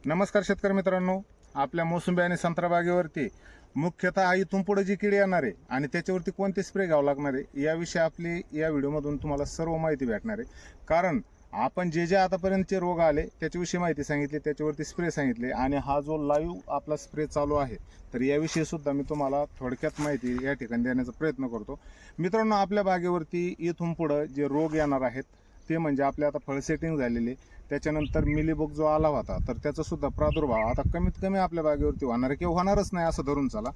नमस्कार शेतकरी मित्रांनो, आपल्या मोसंबी आणि संत्रा बागेवरती मुख्यतः इथून पुढे जी किडी येणार आहे आणि त्याच्यावरती कोणते स्प्रे घ्यावं लागणार आहे याविषयी आपली या व्हिडिओमधून तुम्हाला सर्व माहिती भेटणार आहे. कारण आपण जे आतापर्यंतचे रोग आले त्याच्याविषयी माहिती सांगितली, त्याच्यावरती स्प्रे सांगितले आणि हा जो लाईव्ह आपला स्प्रे चालू आहे तर याविषयी सुद्धा मी तुम्हाला थोडक्यात माहिती या ठिकाणी देण्याचा प्रयत्न करतो. मित्रांनो, आपल्या बागेवरती इथून पुढे जे रोग येणार आहेत ते म्हणजे आपल्या आता फळ सेटिंग झालेले, त्याच्यानंतर मिलीबग जो आला होता तर त्याचा सुद्धा प्रादुर्भाव आता कमीत कमी आपल्या बागेवरती होणार आहे किंवा होणारच नाही असं धरून चला.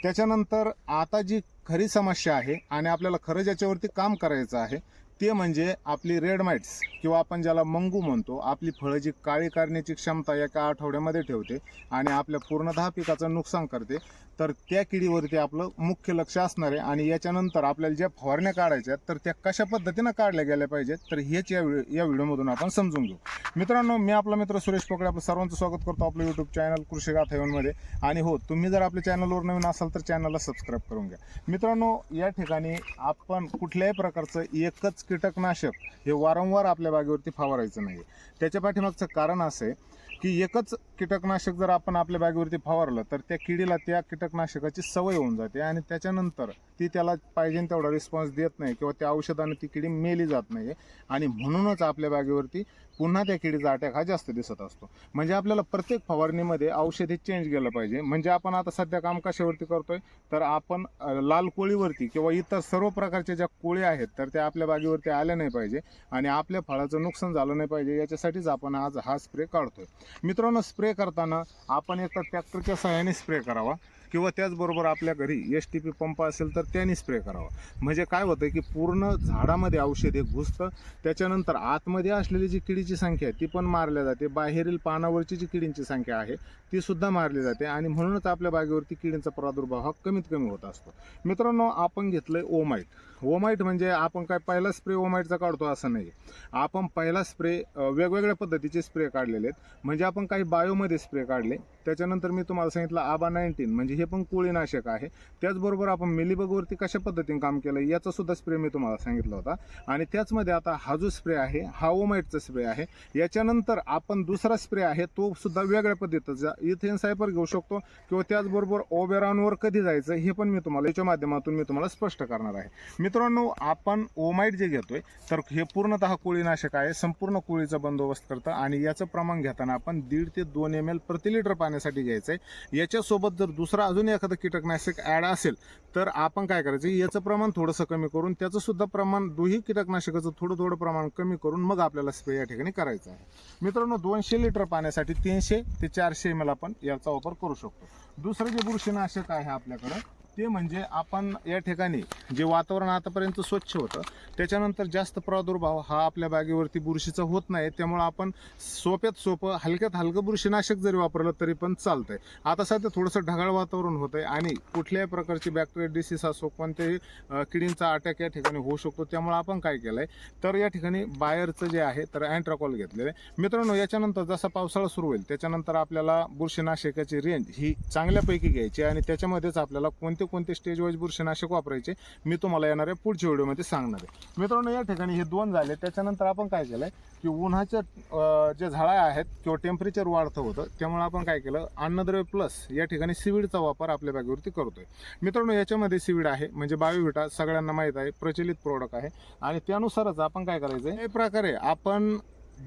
त्याच्यानंतर आता जी खरी समस्या आहे आणि आपल्याला खरं ज्याच्यावरती काम करायचं आहे ते म्हणजे आपली रेड माइट्स किंवा आपण ज्याला मंगू म्हणतो. आपली फळं जी काळी करण्याची क्षमता एका आठवड्यामध्ये ठेवते आणि आपल्या पूर्णतः पिकाचं नुकसान करते, तर त्या किडीवरती आपलं मुख्य लक्ष असणार आहे. आणि याच्यानंतर आपल्याला ज्या फवारण्या काढायच्या तर त्या कशा पद्धतीनं काढल्या गेल्या पाहिजेत तर हेच या व्हिडिओमधून आपण समजून घेऊ. मित्रांनो, मी आपला मित्र सुरेश पोकळे आपलं सर्वांचं स्वागत करतो आपलं यूट्यूब चॅनल कृषी गाथा मध्ये. आणि हो, तुम्ही जर आपल्या चॅनलवर नवीन असाल तर चॅनलला सबस्क्राईब करून घ्या. मित्रांनो, या ठिकाणी आपण कुठल्याही प्रकारचं एकच कीटकनाशक हे वारंवार आपल्या बागेवरती फवारायचं नाही. त्याच्या पाठीमागचं कारण असं आहे की एकच कीटकनाशक जर आपण आपल्या बागेवरती फवारलं तर त्या किडीला त्या कीटकनाशकाची सवय होऊन जाते आणि त्याच्यानंतर ती त्याला पाहिजे तेवढा रिस्पॉन्स देत नाही किंवा त्या औषधाने ती किडी मेली जात नाही. आणि म्हणूनच आपल्या बागेवरती पुन्हा त्या किडीचा अटॅक हा जास्त दिसत असतो. म्हणजे आपल्याला प्रत्येक फवारणीमध्ये औषध हे चेंज केलं पाहिजे. म्हणजे आपण आता सध्या काम कशावरती करतोय तर आपण लाल कोळीवरती किंवा इतर सर्व प्रकारच्या ज्या कोळी आहेत तर त्या आपल्या बागेवरती आल्या नाही पाहिजे आणि आपल्या फळाचं नुकसान झालं नाही पाहिजे, याच्यासाठीच आपण आज हा स्प्रे काढतोय. मित्रांनो, स्प्रे करताना आपण एकतर ट्रॅक्टरच्या सहाय्याने स्प्रे करावा किंवा त्याचबरोबर आपल्या घरी STP पंप असेल तर त्याने स्प्रे करावा. म्हणजे काय होतं की पूर्ण झाडामध्ये औषध हे घुसतं, त्याच्यानंतर आतमध्ये असलेली जी किडीची संख्या आहे ती पण मारल्या जाते, बाहेरील पानावरची जी किडींची संख्या आहे ती सुद्धा मारली जाते आणि म्हणूनच आपल्या बागेवरती किडींचा प्रादुर्भाव हा कमीत कमी होत असतो. मित्रांनो, आपण घेतलंय ओमाइट. ओमाइट म्हणजे आपण काय पहिला स्प्रे ओमाइटचा काढतो असं नाही. आपण पहिला स्प्रे वेगवेगळ्या पद्धतीचे स्प्रे काढलेले आहेत. म्हणजे आपण काही बायोमध्ये स्प्रे काढले, त्याच्यानंतर मी तुम्हाला सांगितलं आबा 19 म्हणजे हे पण कोळीनाशक आहे. त्याचबरोबर आपण मिलीबगवरती कशा पद्धतीने काम केलं याचा सुद्धा स्प्रे मी तुम्हाला सांगितला होता. आणि त्याचमध्ये आता हा जो स्प्रे आहे हा ओमाइटचा स्प्रे आहे. याच्यानंतर आपण दुसरा स्प्रे आहे तो सुद्धा वेगळ्या पद्धतीचा इथेन सायपर घेऊ शकतो किंवा त्याचबरोबर ओबेरॉनवर कधी जायचं हे पण मी तुम्हाला याच्या माध्यमातून मी तुम्हाला स्पष्ट करणार आहे. मित्रांनो, आपण ओमाइट जे घेतोय तर हे पूर्णतः कोळीनाशक आहे, संपूर्ण कोळीचा बंदोबस्त करतं आणि याचं प्रमाण घेताना आपण 1.5 ते 2 ml प्रति लिटर पाण्यासाठी घ्यायचं आहे. याच्यासोबत जर दुसरा अजून एखादं कीटकनाशक ॲड असेल तर आपण काय करायचं, याचं प्रमाण थोडंसं कमी करून त्याचं सुद्धा प्रमाण दोन्ही कीटकनाशकाचं थोडं प्रमाण कमी करून मग आपल्याला स्प्रे या ठिकाणी करायचा आहे. मित्रांनो, 200 लिटर पाण्यासाठी 300 ते 400 ml आपण याचा वापर करू शकतो. दुसरं जे बुरशीनाशक आहे आपल्याकडं ते म्हणजे आपण या ठिकाणी जे वातावरण आतापर्यंत स्वच्छ होतं त्याच्यानंतर जास्त प्रादुर्भाव हा आपल्या बागेवरती बुरशीचा होत नाही. त्यामुळे आपण सोप्यात सोपं हलक्यात हलकं बुरशीनाशक जरी वापरलं तरी पण चालतंय. आता सध्या थोडंसं ढगाळ वातावरण होतंय आणि कुठल्याही प्रकारची बॅक्टेरिया डिसीज असो कोणत्याही किडींचा अटॅक या ठिकाणी होऊ शकतो. त्यामुळे आपण काय केलंय तर या ठिकाणी बायरचं जे आहे तर अँट्राकॉल घेतलेलं आहे. मित्रांनो, याच्यानंतर जसा पावसाळा सुरू होईल त्याच्यानंतर आपल्याला बुरशीनाशकाची रेंज ही चांगल्यापैकी घ्यायची आणि त्याच्यामध्येच आपल्याला कोणते स्टेज वाईज बुरशीनाशक वापरायचे मी तुम्हाला येणाऱ्या पुढच्या व्हिडिओमध्ये सांगणार आहे. मित्रांनो, या ठिकाणी हे 2 झाले. त्याच्यानंतर आपण काय केलंय की उन्हाच्या जे झाडा आहेत किंवा टेम्परेचर वाढतं होतं त्यामुळे आपण काय केलं, अन्नद्रव्य प्लस या ठिकाणी सीवीडचा वापर आपल्या बागेवरती करतोय. मित्रांनो, याच्यामध्ये सीवीड आहे म्हणजे बायोव्हिटा सगळ्यांना माहीत आहे, प्रचलित प्रोडक्ट आहे आणि त्यानुसारच आपण काय करायचं या प्रकारे आपण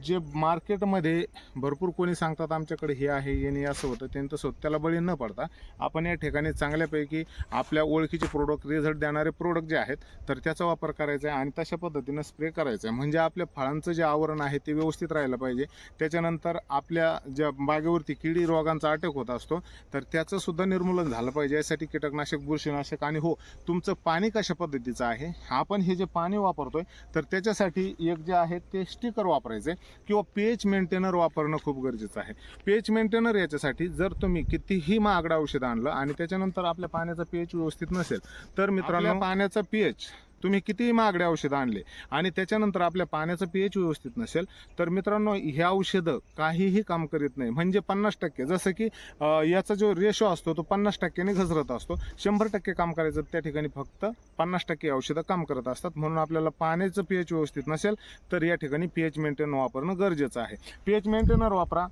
जे मार्केटमध्ये भरपूर कोणी सांगतात आमच्याकडे हे आहे हे नाही असं होतं त्यांचं त्याला बळी न पडता आपण या ठिकाणी चांगल्यापैकी आपल्या ओळखीचे प्रोडक्ट रिझल्ट देणारे प्रोडक्ट जे आहेत तर त्याचा वापर करायचा आहे आणि तशा पद्धतीनं स्प्रे करायचा आहे. म्हणजे आपल्या फळांचं जे आवरण आहे ते व्यवस्थित राहिलं पाहिजे. त्याच्यानंतर आपल्या ज्या बागेवरती किडी रोगांचा अटॅक होत असतो तर त्याचं सुद्धा निर्मूलन झालं पाहिजे. यासाठी कीटकनाशक बुरशीनाशक आणि हो, तुमचं पाणी कशा पद्धतीचं आहे, आपण हे जे पाणी वापरतोय तर त्याच्यासाठी एक जे आहे ते स्टिकर वापरायचं किंवा pH मेंटेनर वापरणं खूप गरजेचं आहे. pH मेंटेनर याच्यासाठी जर तुम्ही कितीही महागडं औषध आणलं आणि त्याच्यानंतर आपल्या पाण्याचा pH व्यवस्थित नसेल तर मित्रांनो पाण्याचा pH तुम्ही कितीही महागडे औषधं आणले आणि त्याच्यानंतर आपल्या पाण्याचं pH व्यवस्थित नसेल तर मित्रांनो ह्या औषधं काहीही काम करीत नाही. म्हणजे 50% जसं की याचा जो रेशो असतो तो 50% घसरत असतो. 100% काम करायचं त्या ठिकाणी फक्त 50% औषधं काम करत असतात. म्हणून आपल्याला पाण्याचं pH व्यवस्थित नसेल तर या ठिकाणी pH मेंटेनर वापरणं गरजेचं आहे. pH मेंटेनर वापरा.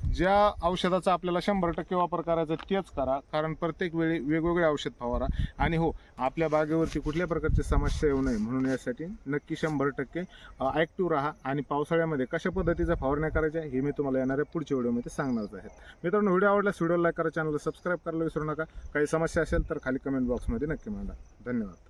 ज्या औषधाचा आपल्याला 100% वापर करायचा तेच करा, कारण प्रत्येक वेळी वेगवेगळे औषध फवारा. आणि हो, आपल्या बागेवरती कुठल्या प्रकारची समस्या येऊ नये म्हणून यासाठी नक्की 100% ॲक्टिव्ह राहा. आणि पावसाळ्यामध्ये कशा पद्धतीचा फवारण्या करायच्या हे मी तुम्हाला येणाऱ्या पुढच्या व्हिडिओमध्ये सांगणारच आहे. मित्रांनो, व्हिडिओ आवडल्यास व्हिडिओ लाईक करा, चॅनलला सबस्क्राईब करायला विसरू नका. काही समस्या असेल तर खाली कमेंट बॉक्समध्ये नक्की मांडा. धन्यवाद.